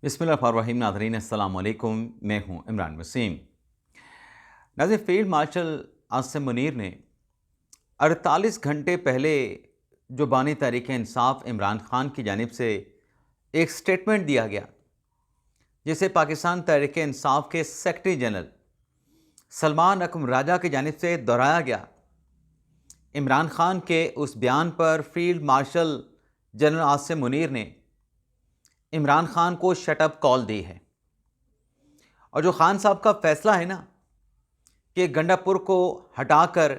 بسم اللہ الرحمن الرحیم. ناظرین السلام علیکم. میں ہوں عمران وسیم. ناظرین، فیلڈ مارشل عاصم منیر نے 48 گھنٹے پہلے جو بانی تحریک انصاف عمران خان کی جانب سے ایک سٹیٹمنٹ دیا گیا، جسے پاکستان تحریک انصاف کے سیکرٹری جنرل سلمان اکرم راجہ کی جانب سے دہرایا گیا، عمران خان کے اس بیان پر field marshal general Asim Munir نے عمران خان کو شٹ اپ کال دی ہے. اور جو خان صاحب کا فیصلہ ہے نا کہ گنڈا پور کو ہٹا کر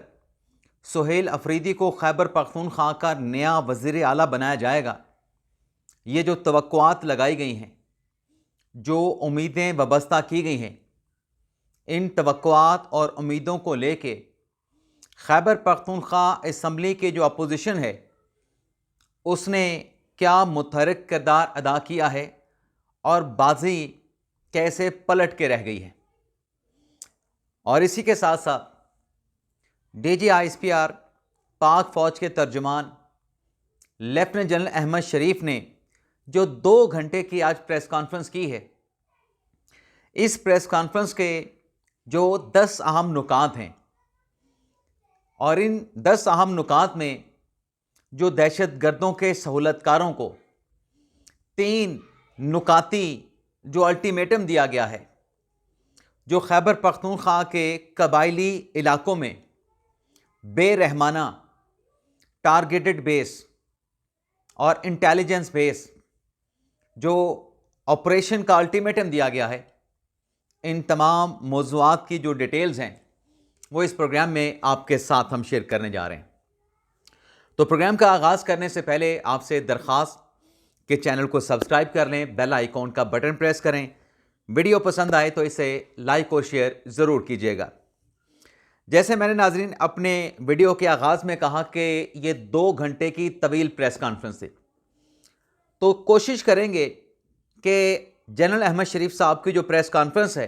سہیل افریدی کو خیبر پختونخوا کا نیا وزیر اعلیٰ بنایا جائے گا، یہ جو توقعات لگائی گئی ہیں، جو امیدیں وابستہ کی گئی ہیں، ان توقعات اور امیدوں کو لے کے خیبر پختونخوا اسمبلی کی جو اپوزیشن ہے اس نے کیا متحرک کردار ادا کیا ہے اور بازی کیسے پلٹ کے رہ گئی ہے. اور اسی کے ساتھ ساتھ D G I S P R Pak فوج کے ترجمان لیفٹیننٹ جنرل احمد شریف نے جو 2 گھنٹے کی آج پریس کانفرنس کی ہے، اس پریس کانفرنس کے جو 10 اہم نکات ہیں، اور ان 10 اہم نکات میں جو دہشت گردوں کے سہولت کاروں کو 3 نکاتی جو الٹیمیٹم دیا گیا ہے، جو خیبر پختونخوا کے قبائلی علاقوں میں بے رحمانہ ٹارگیٹڈ بیس اور انٹیلیجنس بیس جو آپریشن کا الٹیمیٹم دیا گیا ہے، ان تمام موضوعات کی جو ڈیٹیلز ہیں وہ اس پروگرام میں آپ کے ساتھ ہم شیئر کرنے جا رہے ہیں. تو پروگرام کا آغاز کرنے سے پہلے آپ سے درخواست کہ چینل کو سبسکرائب کر لیں، بیل آئیکن کا بٹن پریس کریں، ویڈیو پسند آئے تو اسے لائک اور شیئر ضرور کیجیے گا. جیسے میں نے ناظرین اپنے ویڈیو کے آغاز میں کہا کہ یہ 2 گھنٹے کی طویل پریس کانفرنس تھی، تو کوشش کریں گے کہ جنرل احمد شریف صاحب کی جو پریس کانفرنس ہے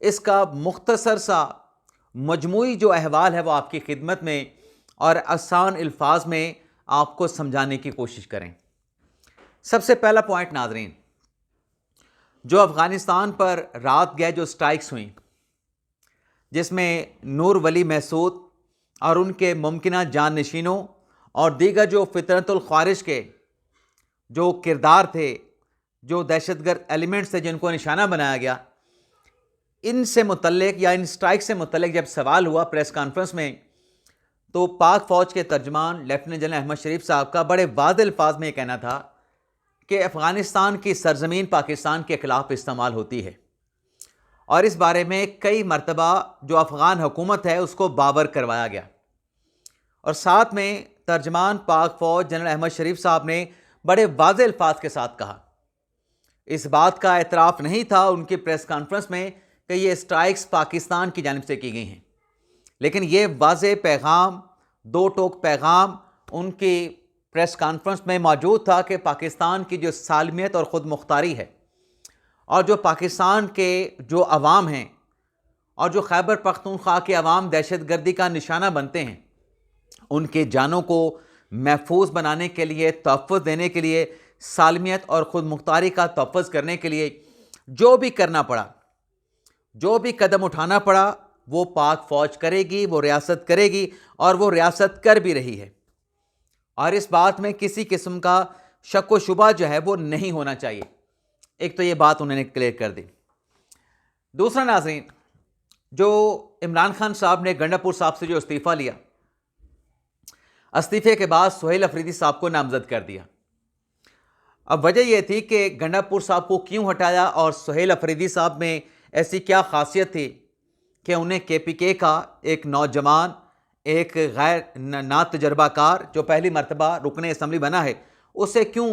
اس کا مختصر سا مجموعی جو احوال ہے وہ آپ کی خدمت میں اور آسان الفاظ میں آپ کو سمجھانے کی کوشش کریں. سب سے پہلا پوائنٹ ناظرین، جو افغانستان پر رات گئے جو سٹرائکس ہوئیں، جس میں نور ولی محسود اور ان کے ممکنہ جانشینوں اور دیگر جو فطرت الخوارج کے جو کردار تھے، جو دہشت گرد ایلیمنٹس تھے جن کو نشانہ بنایا گیا، ان سے متعلق یا ان سٹرائک سے متعلق جب سوال ہوا پریس کانفرنس میں، تو پاک فوج کے ترجمان لیفٹیننٹ جنرل احمد شریف صاحب کا بڑے واضح الفاظ میں یہ کہنا تھا کہ افغانستان کی سرزمین پاکستان کے خلاف استعمال ہوتی ہے، اور اس بارے میں کئی مرتبہ جو افغان حکومت ہے اس کو باور کروایا گیا. اور ساتھ میں ترجمان پاک فوج جنرل احمد شریف صاحب نے بڑے واضح الفاظ کے ساتھ کہا، اس بات کا اعتراف نہیں تھا ان کی پریس کانفرنس میں کہ یہ سٹرائکس پاکستان کی جانب سے کی گئی ہیں، لیکن یہ واضح پیغام، 2 ٹوک پیغام ان کی پریس کانفرنس میں موجود تھا کہ پاکستان کی جو سالمیت اور خود مختاری ہے، اور جو پاکستان کے جو عوام ہیں اور جو خیبر پختونخوا کے عوام دہشت گردی کا نشانہ بنتے ہیں، ان کے جانوں کو محفوظ بنانے کے لیے، تحفظ دینے کے لیے، سالمیت اور خود مختاری کا تحفظ کرنے کے لیے جو بھی کرنا پڑا، جو بھی قدم اٹھانا پڑا، وہ پاک فوج کرے گی، وہ ریاست کرے گی، اور وہ ریاست کر بھی رہی ہے. اور اس بات میں کسی قسم کا شک و شبہ جو ہے وہ نہیں ہونا چاہیے. ایک تو یہ بات انہوں نے کلیئر کر دی. دوسرا ناظرین، جو عمران خان صاحب نے گنڈا پور صاحب سے جو استعفیٰ لیا، استعفے کے بعد سہیل افریدی صاحب کو نامزد کر دیا. اب وجہ یہ تھی کہ گنڈا پور صاحب کو کیوں ہٹایا، اور سہیل افریدی صاحب میں ایسی کیا خاصیت تھی کہ انہیں کے پی کے کا ایک نوجوان، ایک غیر نا تجربہ کار جو پہلی مرتبہ رکن اسمبلی بنا ہے، اسے کیوں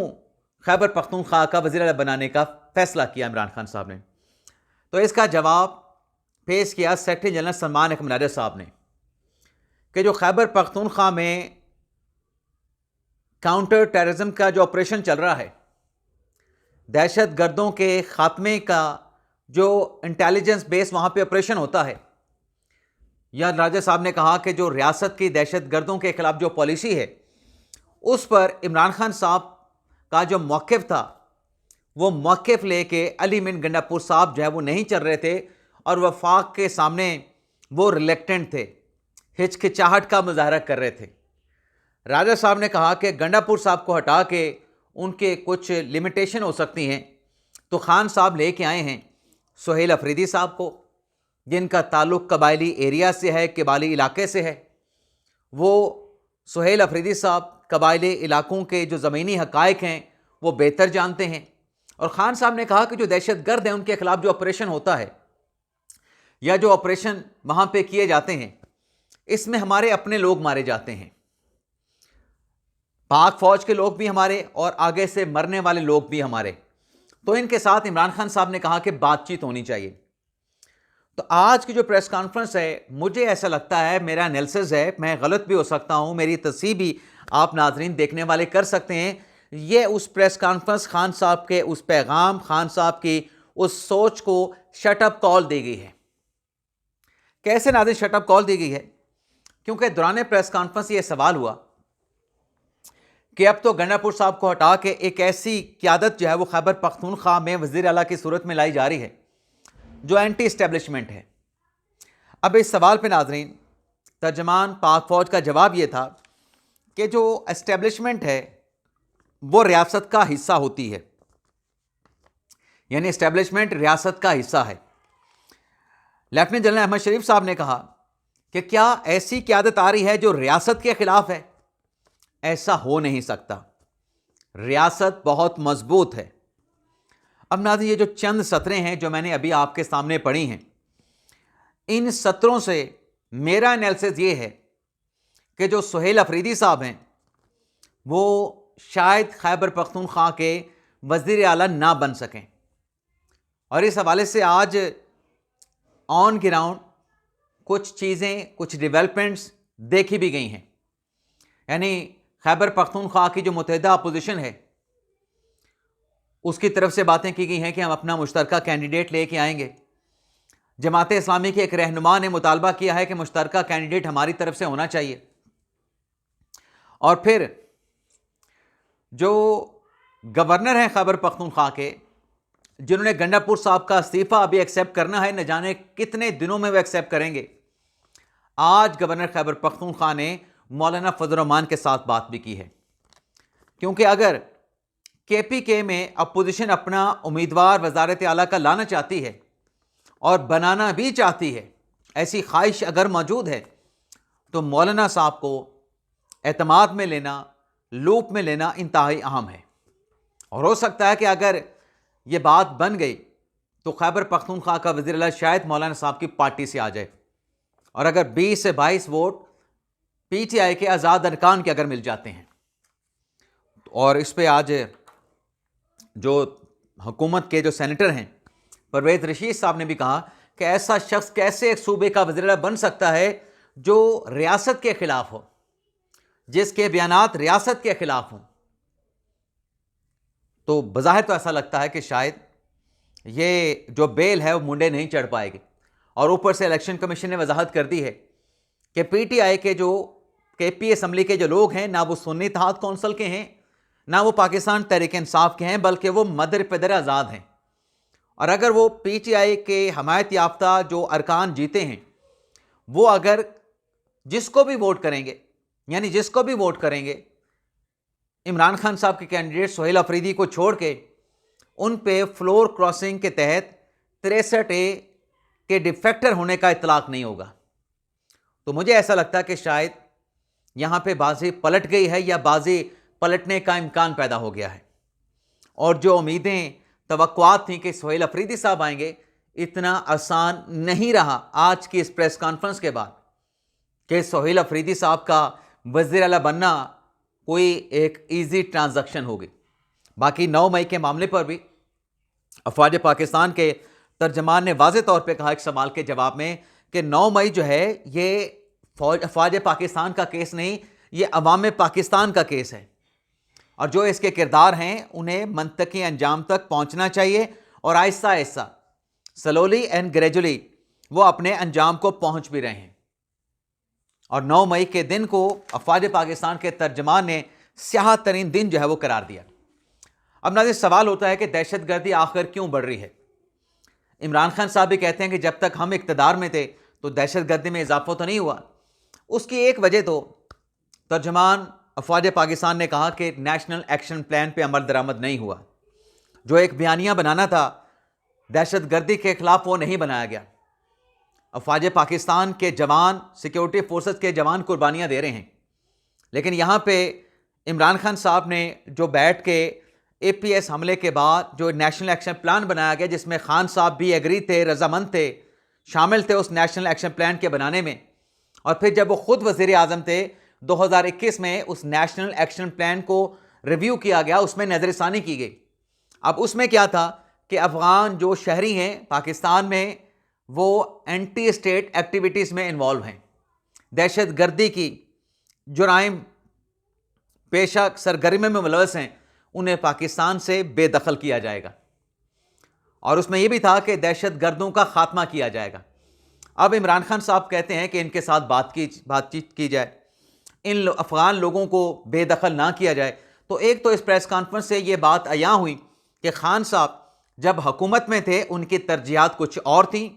خیبر پختونخوا کا وزیر اعلیٰ بنانے کا فیصلہ کیا عمران خان صاحب نے؟ تو اس کا جواب پیش کیا سیکرٹری جنرل سلمان اکرم راجہ صاحب نے کہ جو خیبر پختونخوا میں کاؤنٹر ٹیررزم کا جو آپریشن چل رہا ہے، دہشت گردوں کے خاتمے کا جو انٹیلیجنس بیس وہاں پہ آپریشن ہوتا ہے، یا راجہ صاحب نے کہا کہ جو ریاست کی دہشت گردوں کے خلاف جو پالیسی ہے، اس پر عمران خان صاحب کا جو موقف تھا وہ موقف لے کے علی منٹ گنڈاپور صاحب جو ہے وہ نہیں چل رہے تھے اور وفاق کے سامنے وہ ریلیکٹنٹ تھے، ہچکچاہٹ کا مظاہرہ کر رہے تھے۔ راجہ صاحب نے کہا کہ گنڈاپور صاحب کو ہٹا کے ان کے کچھ لمیٹیشن ہو سکتی ہیں، تو خان صاحب لے کے آئے ہیں سہیل افریدی صاحب کو، جن کا تعلق قبائلی ایریا سے ہے، قبائلی علاقے سے ہے۔ وہ سہیل افریدی صاحب قبائلی علاقوں کے جو زمینی حقائق ہیں وہ بہتر جانتے ہیں، اور خان صاحب نے کہا کہ جو دہشت گرد ہیں ان کے خلاف جو آپریشن ہوتا ہے یا جو آپریشن وہاں پہ کیے جاتے ہیں، اس میں ہمارے اپنے لوگ مارے جاتے ہیں، پاک فوج کے لوگ بھی ہمارے اور آگے سے مرنے والے لوگ بھی ہمارے۔ تو ان کے ساتھ عمران خان صاحب نے کہا کہ بات چیت ہونی چاہیے۔ تو آج کی جو پریس کانفرنس ہے، مجھے ایسا لگتا ہے، میرا انالیسز ہے، میں غلط بھی ہو سکتا ہوں، میری تصحیح بھی آپ ناظرین دیکھنے والے کر سکتے ہیں، یہ اس پریس کانفرنس خان صاحب کے اس پیغام، خان صاحب کی اس سوچ کو شٹ اپ کال دی گئی ہے۔ کیسے ناظرین شٹ اپ کال دی گئی ہے؟ کیونکہ دوران پریس کانفرنس یہ سوال ہوا کہ اب تو گنڈاپور صاحب کو ہٹا کے ایک ایسی قیادت جو ہے وہ خیبر پختونخوا میں وزیر اعلیٰ کی صورت میں لائی جا رہی ہے جو اینٹی اسٹیبلشمنٹ ہے۔ اب اس سوال پہ ناظرین ترجمان پاک فوج کا جواب یہ تھا کہ جو اسٹیبلشمنٹ ہے وہ ریاست کا حصہ ہوتی ہے، یعنی اسٹیبلشمنٹ ریاست کا حصہ ہے۔ لیفٹیننٹ جنرل احمد شریف صاحب نے کہا کہ کیا ایسی قیادت آ رہی ہے جو ریاست کے خلاف ہے؟ ایسا ہو نہیں سکتا، ریاست بہت مضبوط ہے۔ اب ناظرین یہ جو چند سطریں ہیں جو میں نے ابھی آپ کے سامنے پڑھی ہیں، ان سطروں سے میرا انالیسس یہ ہے کہ جو سہیل افریدی صاحب ہیں وہ شاید خیبر پختونخوا کے وزیر اعلیٰ نہ بن سکیں، اور اس حوالے سے آج آن گراؤنڈ کچھ چیزیں، کچھ ڈیولپمنٹس دیکھی بھی گئی ہیں۔ یعنی خیبر پختونخوا کی جو متحدہ اپوزیشن ہے اس کی طرف سے باتیں کی گئی ہیں کہ ہم اپنا مشترکہ کینڈیڈیٹ لے کے آئیں گے۔ جماعت اسلامی کے ایک رہنما نے مطالبہ کیا ہے کہ مشترکہ کینڈیڈیٹ ہماری طرف سے ہونا چاہیے، اور پھر جو گورنر ہیں خیبر پختونخوا کے، جنہوں نے گنڈاپور صاحب کا استعفیٰ ابھی ایکسیپٹ کرنا ہے، نہ جانے کتنے دنوں میں وہ ایکسیپٹ کریں گے، آج گورنر خیبر پختونخوا نے مولانا فضل الرحمان کے ساتھ بات بھی کی ہے، کیونکہ اگر کے پی کے میں اپوزیشن اپنا امیدوار وزارت اعلیٰ کا لانا چاہتی ہے اور بنانا بھی چاہتی ہے، ایسی خواہش اگر موجود ہے، تو مولانا صاحب کو اعتماد میں لینا، لوپ میں لینا انتہائی اہم ہے۔ اور ہو سکتا ہے کہ اگر یہ بات بن گئی تو خیبر پختونخوا کا وزیر اعلیٰ شاید مولانا صاحب کی پارٹی سے آ جائے، اور اگر 20 سے 22 ووٹ پی ٹی آئی کے آزاد ارکان کے اگر مل جاتے ہیں، اور اس پہ آج جو حکومت کے جو سینیٹر ہیں پرویز رشید صاحب نے بھی کہا کہ ایسا شخص کیسے ایک صوبے کا وزیر اعلیٰ بن سکتا ہے جو ریاست کے خلاف ہو، جس کے بیانات ریاست کے خلاف ہوں۔ تو بظاہر تو ایسا لگتا ہے کہ شاید یہ جو بیل ہے وہ منڈے نہیں چڑھ پائے گی، اور اوپر سے الیکشن کمیشن نے وضاحت کر دی ہے کہ پی ٹی آئی کے جو کے پی اسمبلی کے جو لوگ ہیں، نہ وہ سنی اتحاد کونسل کے ہیں، نہ وہ پاکستان تحریک انصاف کے ہیں، بلکہ وہ مدر پدر آزاد ہیں، اور اگر وہ پی ٹی آئی کے حمایت یافتہ جو ارکان جیتے ہیں، وہ اگر جس کو بھی ووٹ کریں گے، یعنی جس کو بھی ووٹ کریں گے، عمران خان صاحب کے کینڈیڈیٹ سہیل افریدی کو چھوڑ کے، ان پہ فلور کراسنگ کے تحت 63A کے ڈیفیکٹر ہونے کا اطلاق نہیں ہوگا۔ تو مجھے ایسا لگتا ہے کہ شاید یہاں پہ بازی پلٹ گئی ہے، یا بازی پلٹنے کا امکان پیدا ہو گیا ہے، اور جو امیدیں، توقعات تھیں کہ سہیل افریدی صاحب آئیں گے، اتنا آسان نہیں رہا آج کی اس پریس کانفرنس کے بعد کہ سہیل افریدی صاحب کا وزیر اعلیٰ بننا کوئی ایک ایزی ٹرانزیکشن ہوگی۔ باقی 9 مئی کے معاملے پر بھی افواج پاکستان کے ترجمان نے واضح طور پہ کہا ایک سوال کے جواب میں کہ 9 مئی جو ہے یہ افواج پاکستان کا کیس نہیں، یہ عوام پاکستان کا کیس ہے، اور جو اس کے کردار ہیں انہیں منطقی انجام تک پہنچنا چاہیے، اور آہستہ آہستہ سلولی اینڈ گریجولی وہ اپنے انجام کو پہنچ بھی رہے ہیں۔ اور 9 مئی کے دن کو افواج پاکستان کے ترجمان نے سیاہ ترین دن جو ہے وہ قرار دیا۔ اب ناظرین سوال ہوتا ہے کہ دہشت گردی آخر کیوں بڑھ رہی ہے؟ عمران خان صاحب بھی کہتے ہیں کہ جب تک ہم اقتدار میں تھے تو دہشت گردی میں اضافہ تو نہیں ہوا. اس کی ایک وجہ تو ترجمان افواج پاکستان نے کہا کہ نیشنل ایکشن پلان پہ عمل درآمد نہیں ہوا. جو ایک بیانیہ بنانا تھا دہشت گردی کے خلاف وہ نہیں بنایا گیا. افواج پاکستان کے جوان، سیکیورٹی فورسز کے جوان قربانیاں دے رہے ہیں، لیکن یہاں پہ عمران خان صاحب نے جو بیٹھ کے اے پی ایس حملے کے بعد جو نیشنل ایکشن پلان بنایا گیا، جس میں خان صاحب بھی ایگری تھے، رضامند تھے، شامل تھے اس نیشنل ایکشن پلان کے بنانے میں، اور پھر جب وہ خود وزیر اعظم تھے 2021 میں اس نیشنل ایکشن پلان کو ریویو کیا گیا، اس میں نظر ثانی کی گئی. اب اس میں کیا تھا کہ افغان جو شہری ہیں پاکستان میں وہ اینٹی اسٹیٹ ایکٹیویٹیز میں انوالو ہیں، دہشت گردی کی جرائم پیشہ سرگرمی میں ملوث ہیں، انہیں پاکستان سے بے دخل کیا جائے گا. اور اس میں یہ بھی تھا کہ دہشت گردوں کا خاتمہ کیا جائے گا. اب عمران خان صاحب کہتے ہیں کہ ان کے ساتھ بات چیت کی جائے، ان افغان لوگوں کو بے دخل نہ کیا جائے. تو ایک تو اس پریس کانفرنس سے یہ بات عیاں ہوئی کہ خان صاحب جب حکومت میں تھے ان کی ترجیحات کچھ اور تھیں،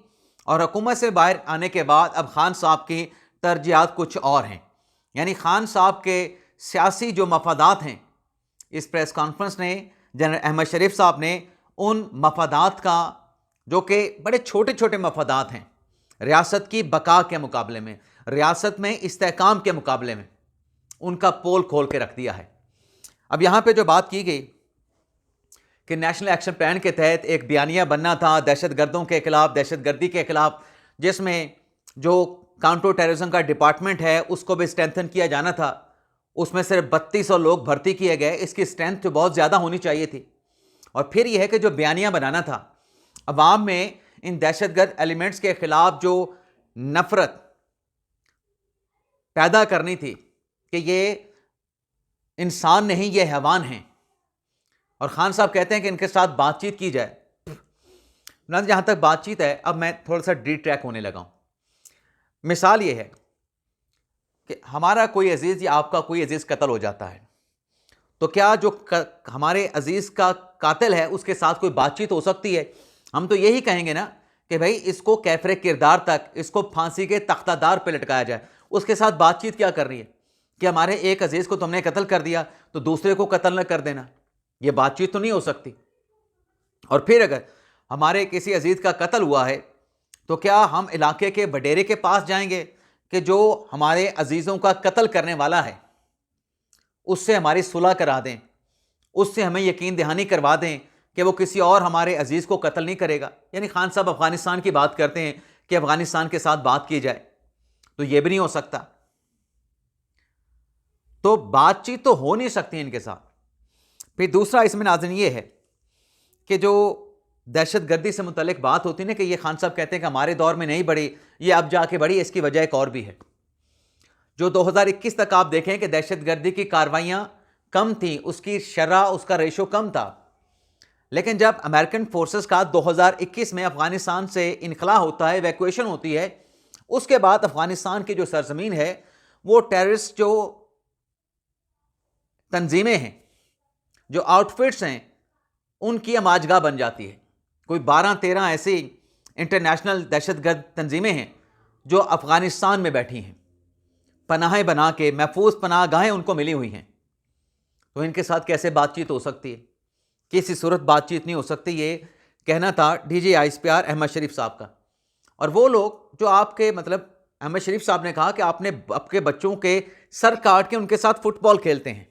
اور حکومت سے باہر آنے کے بعد اب خان صاحب کی ترجیحات کچھ اور ہیں. یعنی خان صاحب کے سیاسی جو مفادات ہیں، اس پریس کانفرنس نے جنرل احمد شریف صاحب نے ان مفادات کا، جو کہ بڑے چھوٹے چھوٹے مفادات ہیں ریاست کی بقا کے مقابلے میں، ریاست میں استحکام کے مقابلے میں، ان کا پول کھول کے رکھ دیا ہے. اب یہاں پہ جو بات کی گئی کہ نیشنل ایکشن پلان کے تحت ایک بیانیہ بننا تھا دہشت گردوں کے خلاف، دہشت گردی کے خلاف، جس میں جو کاؤنٹر ٹیررزم کا ڈپارٹمنٹ ہے اس کو بھی اسٹرینتھن کیا جانا تھا. اس میں صرف 3200 لوگ بھرتی کیے گئے، اس کی اسٹرینتھ تو بہت زیادہ ہونی چاہیے تھی. اور پھر یہ ہے کہ جو بیانیہ بنانا تھا عوام میں ان دہشت گرد ایلیمنٹس کے خلاف جو نفرت پیدا کرنی تھی کہ یہ انسان نہیں، یہ حیوان ہیں، اور خان صاحب کہتے ہیں کہ ان کے ساتھ بات چیت کی جائے. جہاں تک بات چیت ہے، اب میں تھوڑا سا ڈی ٹریک ہونے لگا ہوں. مثال یہ ہے کہ ہمارا کوئی عزیز یا آپ کا کوئی عزیز قتل ہو جاتا ہے، تو کیا جو ہمارے عزیز کا قاتل ہے اس کے ساتھ کوئی بات چیت ہو سکتی ہے؟ ہم تو یہی کہیں گے نا کہ بھائی اس کو کیفر کردار تک، اس کو پھانسی کے تختہ دار پہ لٹکایا جائے. اس کے ساتھ بات چیت کیا کر رہی ہے کہ ہمارے ایک عزیز کو تم نے قتل کر دیا تو دوسرے کو قتل نہ کر دینا؟ یہ بات چیت تو نہیں ہو سکتی. اور پھر اگر ہمارے کسی عزیز کا قتل ہوا ہے تو کیا ہم علاقے کے وڈیرے کے پاس جائیں گے کہ جو ہمارے عزیزوں کا قتل کرنے والا ہے اس سے ہماری صلح کرا دیں، اس سے ہمیں یقین دہانی کروا دیں کہ وہ کسی اور ہمارے عزیز کو قتل نہیں کرے گا؟ یعنی خان صاحب افغانستان کی بات کرتے ہیں کہ افغانستان کے ساتھ بات کی جائے، تو یہ بھی نہیں ہو سکتا. تو بات چیت تو ہو نہیں سکتی ان کے ساتھ. پھر دوسرا اس میں ناظرین یہ ہے کہ جو دہشت گردی سے متعلق بات ہوتی ہے نا کہ یہ خان صاحب کہتے ہیں کہ ہمارے دور میں نہیں بڑھی، یہ اب جا کے بڑھی. اس کی وجہ ایک اور بھی ہے. جو 2021 تک آپ دیکھیں کہ دہشت گردی کی کارروائیاں کم تھیں، اس کی شرح، اس کا ریشو کم تھا، لیکن جب امریکن فورسز کا 2021 میں افغانستان سے انخلا ہوتا ہے، ایویکویشن ہوتی ہے، اس کے بعد افغانستان کی جو سرزمین ہے وہ ٹیررسٹ جو تنظیمیں ہیں، جو آؤٹ فٹس ہیں، ان کی اماجگاہ بن جاتی ہے. کوئی 12-13 ایسی انٹرنیشنل دہشت گرد تنظیمیں ہیں جو افغانستان میں بیٹھی ہیں، پناہیں بنا کے، محفوظ پناہ گاہیں ان کو ملی ہوئی ہیں. تو ان کے ساتھ کیسے بات چیت ہو سکتی ہے؟ کسی صورت بات چیت نہیں ہو سکتی. یہ کہنا تھا D G I S P R Ahmed Sharif sahab کا. اور وہ لوگ جو آپ کے احمد شریف صاحب نے کہا کہ آپ نے آپ کے بچوں کے سر کاٹ کے ان کے ساتھ فٹ بال کھیلتے ہیں.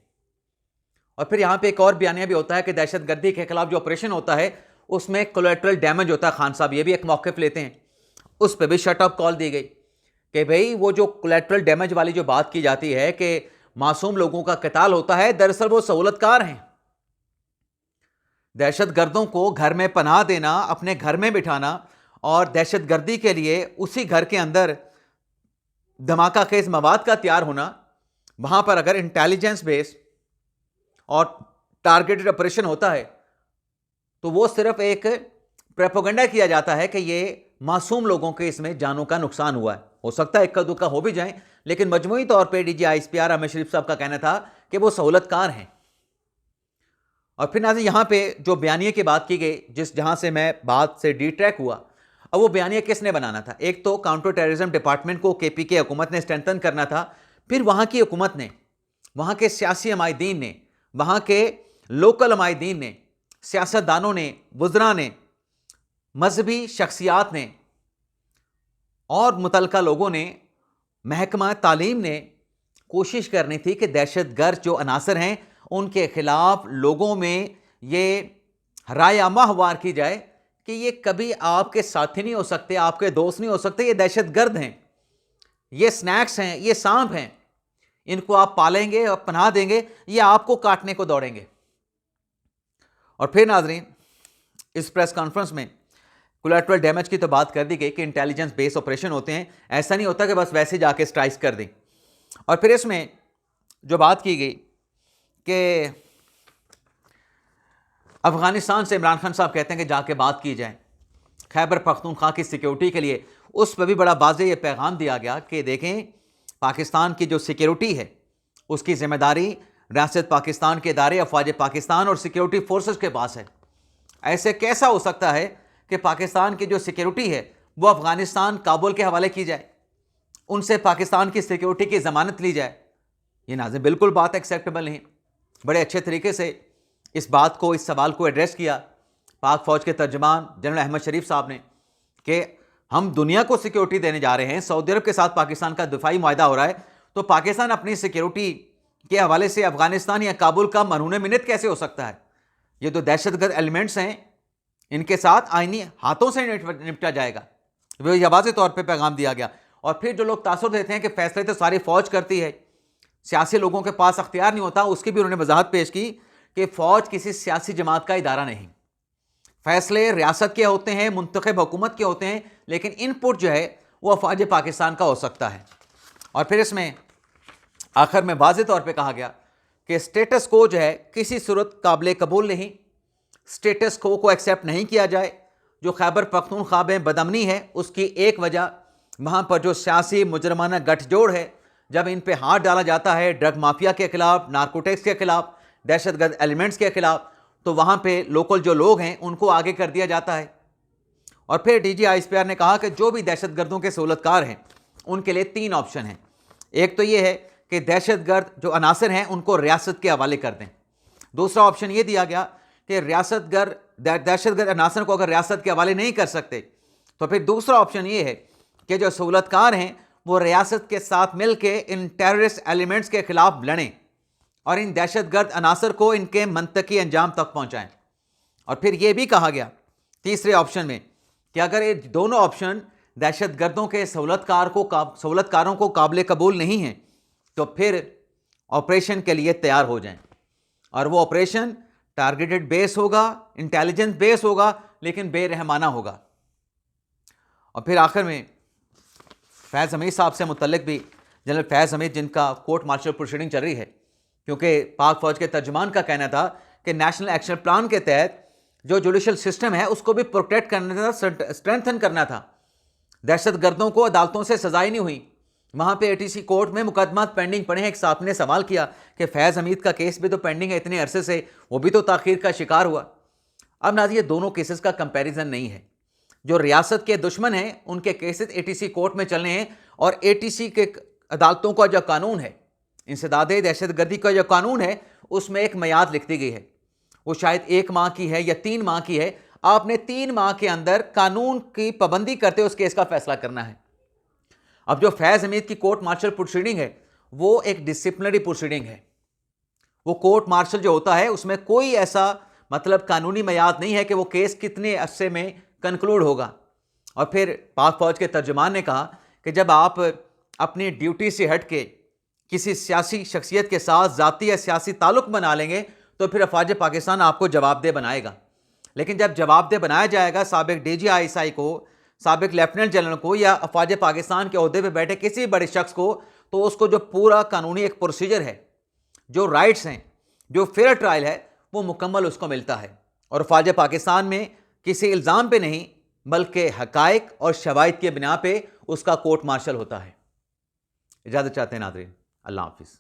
اور پھر یہاں پہ ایک اور بیانیہ بھی ہوتا ہے کہ دہشت گردی کے خلاف جو آپریشن ہوتا ہے اس میں کولیٹرل ڈیمیج ہوتا ہے. خان صاحب یہ بھی ایک موقف لیتے ہیں، اس پہ بھی شٹ اپ کال دی گئی کہ بھئی وہ جو کولیٹرل ڈیمیج والی جو بات کی جاتی ہے کہ معصوم لوگوں کا قتال ہوتا ہے، دراصل وہ سہولت کار ہیں. دہشت گردوں کو گھر میں پناہ دینا، اپنے گھر میں بٹھانا، اور دہشت گردی کے لیے اسی گھر کے اندر دھماکہ خیز مواد کا تیار ہونا، وہاں پر اگر انٹیلیجنس بیس اور ٹارگیٹڈ آپریشن ہوتا ہے تو وہ صرف ایک پروپیگنڈا کیا جاتا ہے کہ یہ معصوم لوگوں کے اس میں جانوں کا نقصان ہوا ہے. ہو سکتا ہے اکا دکا ہو بھی جائیں، لیکن مجموعی طور پہ D G I S P R Ahmed Sharif sahab کا کہنا تھا کہ وہ سہولت کار ہیں. اور پھر ناظرین یہاں پہ جو بیانیے کی بات کی گئی، جہاں سے میں بات سے ڈی ٹریک ہوا، اب وہ بیانیہ کس نے بنانا تھا؟ ایک تو کاؤنٹر ٹیررزم ڈپارٹمنٹ کو KPK حکومت نے اسٹرینتھن کرنا تھا، پھر وہاں کی حکومت نے، وہاں کے سیاسی عمائدین نے، وہاں کے لوکل عمائدین نے، سیاستدانوں نے، وزراء نے، مذہبی شخصیات نے اور متعلقہ لوگوں نے، محکمہ تعلیم نے کوشش کرنی تھی کہ دہشت گرد جو عناصر ہیں ان کے خلاف لوگوں میں یہ رائے عامہ ہموار کی جائے کہ یہ کبھی آپ کے ساتھی نہیں ہو سکتے، آپ کے دوست نہیں ہو سکتے، یہ دہشت گرد ہیں، یہ سنیکس ہیں، یہ سانپ ہیں، ان کو آپ پالیں گے اور پناہ دیں گے، یہ آپ کو کاٹنے کو دوڑیں گے۔ اور پھر ناظرین اس پریس کانفرنس میں کولیٹرل ڈیمیج کی تو بات کر دی گئی کہ انٹیلیجنس بیس آپریشن ہوتے ہیں، ایسا نہیں ہوتا کہ بس ویسے جا کے اسٹرائک کر دیں۔ اور پھر اس میں جو بات کی گئی کہ افغانستان سے عمران خان صاحب کہتے ہیں کہ جا کے بات کی جائے خیبر پختونخوا کی سیکیورٹی کے لیے، اس پہ بھی بڑا واضح یہ پیغام دیا گیا کہ دیکھیں پاکستان کی جو سیکیورٹی ہے اس کی ذمہ داری ریاست پاکستان کے ادارے افواج پاکستان اور سیکیورٹی فورسز کے پاس ہے۔ ایسے کیسا ہو سکتا ہے کہ پاکستان کی جو سیکیورٹی ہے وہ افغانستان کابل کے حوالے کی جائے، ان سے پاکستان کی سیکیورٹی کی ضمانت لی جائے؟ یہ ناظرین بالکل بات ایکسیپٹیبل نہیں۔ بڑے اچھے طریقے سے اس بات کو، اس سوال کو ایڈریس کیا پاک فوج کے ترجمان جنرل احمد شریف صاحب نے کہ ہم دنیا کو سیکیورٹی دینے جا رہے ہیں، سعودی عرب کے ساتھ پاکستان کا دفاعی معاہدہ ہو رہا ہے، تو پاکستان اپنی سیکیورٹی کے حوالے سے افغانستان یا کابل کا مرہون منت کیسے ہو سکتا ہے؟ یہ تو دہشت گرد ایلیمنٹس ہیں، ان کے ساتھ آئینی ہاتھوں سے نپٹا جائے گا، وہ یہ واضح طور پہ پیغام دیا گیا۔ اور پھر جو لوگ تاثر دیتے ہیں کہ فیصلے تو ساری فوج کرتی ہے، سیاسی لوگوں کے پاس اختیار نہیں ہوتا، اس کی بھی انہوں نے وضاحت پیش کی کہ فوج کسی سیاسی جماعت کا ادارہ نہیں، فیصلے ریاست کے ہوتے ہیں، منتخب حکومت کے ہوتے ہیں، لیکن ان پٹ جو ہے وہ افواج پاکستان کا ہو سکتا ہے۔ اور پھر اس میں آخر میں واضح طور پہ کہا گیا کہ اسٹیٹس کو جو ہے کسی صورت قابل قبول نہیں، اسٹیٹس کو ایکسیپٹ نہیں کیا جائے۔ جو خیبر پختونخوا میں بدامنی ہے اس کی ایک وجہ وہاں پر جو سیاسی مجرمانہ گٹھ جوڑ ہے، جب ان پہ ہاتھ ڈالا جاتا ہے ڈرگ مافیا کے خلاف، نارکوٹکس کے خلاف، دہشت گرد ایلیمنٹس کے خلاف، تو وہاں پہ لوکل جو لوگ ہیں ان کو آگے کر دیا جاتا ہے۔ اور پھر DG ISPR نے کہا کہ جو بھی دہشت گردوں کے سہولت کار ہیں ان کے لیے 3 آپشن ہیں۔ ایک تو یہ ہے کہ دہشت گرد جو عناصر ہیں ان کو ریاست کے حوالے کر دیں۔ دوسرا آپشن یہ دیا گیا کہ دہشت گرد عناصر کو اگر ریاست کے حوالے نہیں کر سکتے تو پھر دوسرا آپشن یہ ہے کہ جو سہولت کار ہیں وہ ریاست کے ساتھ مل کے ان ٹیررسٹ ایلیمنٹس کے خلاف لڑیں اور ان دہشت گرد عناصر کو ان کے منطقی انجام تک پہنچائیں۔ اور پھر یہ بھی کہا گیا تیسرے آپشن میں کہ اگر یہ دونوں آپشن دہشت گردوں کے سہولت کاروں کو قابل قبول نہیں ہیں تو پھر آپریشن کے لیے تیار ہو جائیں، اور وہ آپریشن ٹارگیٹڈ بیس ہوگا، انٹیلیجنس بیس ہوگا، لیکن بے رحمانہ ہوگا۔ اور پھر آخر میں فیض حمید صاحب سے متعلق بھی، جنرل فیض حمید جن کا کورٹ مارشل پروسیڈنگ چل رہی ہے، کیونکہ پاک فوج کے ترجمان کا کہنا تھا کہ نیشنل ایکشن پلان کے تحت جو جوڈیشل سسٹم ہے اس کو بھی پروٹیکٹ کرنا تھا، اسٹرینتھن کرنا تھا۔ دہشت گردوں کو عدالتوں سے سزائیں نہیں ہوئی، وہاں پہ ATC کورٹ میں مقدمات پینڈنگ پڑے ہیں۔ ایک صاحب نے سوال کیا کہ فیض حمید کا کیس بھی تو پینڈنگ ہے اتنے عرصے سے، وہ بھی تو تاخیر کا شکار ہوا۔ اب ناظرین یہ دونوں کیسز کا کمپیریزن نہیں ہے، جو ریاست کے دشمن ہیں ان کے کیسز ATC کورٹ میں چلنے ہیں، اور ATC کے عدالتوں کا جو قانون ہے، انسداد دہشت گردی کا جو قانون ہے، اس میں ایک میعاد لکھ دی گئی ہے، وہ شاید 1 ماہ کی ہے یا 3 ماہ کی ہے۔ آپ نے 3 ماہ کے اندر قانون کی پابندی کرتے اس کیس کا فیصلہ کرنا ہے۔ اب جو فیض حمید کی کورٹ مارشل پروسیڈنگ ہے وہ ایک ڈسپلنری پروسیڈنگ ہے، وہ کورٹ مارشل جو ہوتا ہے اس میں کوئی ایسا قانونی میعاد نہیں ہے کہ وہ کیس کتنے عرصے میں کنکلوڈ ہوگا۔ اور پھر پاک فوج کے ترجمان نے کہا کہ جب آپ اپنی ڈیوٹی سے ہٹ کے کسی سیاسی شخصیت کے ساتھ ذاتی یا سیاسی تعلق بنا لیں گے تو پھر افواج پاکستان آپ کو جواب دہ بنائے گا، لیکن جب جواب دہ بنایا جائے گا سابق DG ISI کو، سابق لیفٹیننٹ جنرل کو، یا افواج پاکستان کے عہدے پہ بیٹھے کسی بڑے شخص کو، تو اس کو جو پورا قانونی ایک پروسیجر ہے، جو رائٹس ہیں، جو فیئر ٹرائل ہے، وہ مکمل اس کو ملتا ہے۔ اور افواج پاکستان میں کسی الزام پہ نہیں بلکہ حقائق اور شواہد کے بنا پہ اس کا کورٹ مارشل ہوتا ہے۔ اجازت چاہتے ہیں ناظرین، اللہ حافظ۔